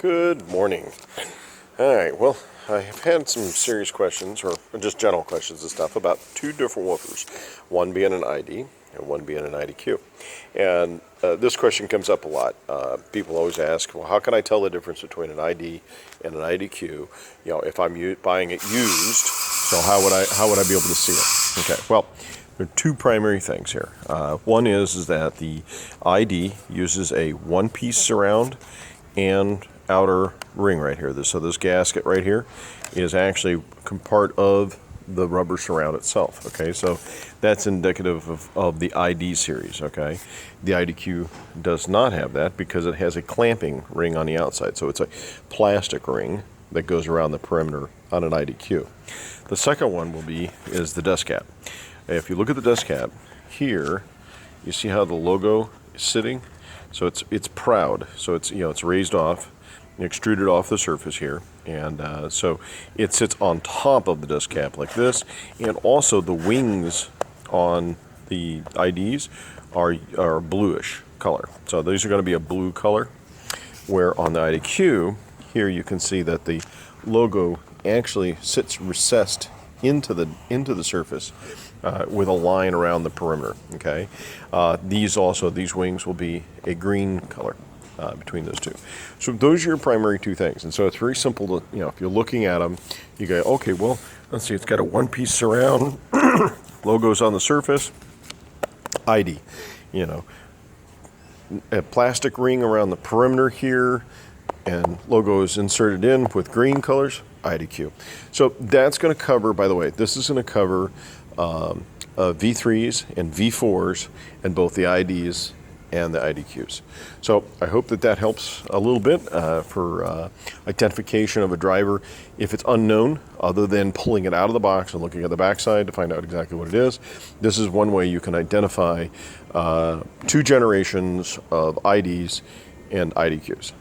Good morning. All right, well, I have had some serious questions, or just general questions and stuff, about two different woofers, one being an ID and one being an iDQ. And this question comes up a lot. People always ask, well, how can I tell the difference between an ID and an iDQ? You know, if I'm buying it used, so how would I be able to see it? Okay, well, there are two primary things here. One is that the ID uses a one-piece surround and outer ring right here. So this gasket right here is actually part of the rubber surround itself. Okay, so that's indicative of the ID series. Okay, the iDQ does not have that because it has a clamping ring on the outside. So it's a plastic ring that goes around the perimeter on an iDQ. The second one is the dust cap. If you look at the dust cap here, you see how the logo is sitting. So it's proud. So it's raised off, extruded off the surface here, and so it sits on top of the dust cap like this. And also the wings on the IDs are bluish color. So these are going to be a blue color. Where on the iDQ here you can see that the logo actually sits recessed into the surface. With a line around the perimeter. Okay, these wings will be a green color between those two. So those are your primary two things, and so it's very simple to, if you're looking at them, you go, okay, well, let's see, it's got a one-piece surround, logos on the surface, ID, a plastic ring around the perimeter here, and logos inserted in with green colors, iDQ. So that's going to cover, by the way, this is going to cover V3s and V4s and both the IDs and the iDQs. So I hope that helps a little bit for identification of a driver. If it's unknown, other than pulling it out of the box and looking at the backside to find out exactly what it is, this is one way you can identify two generations of IDs and iDQs.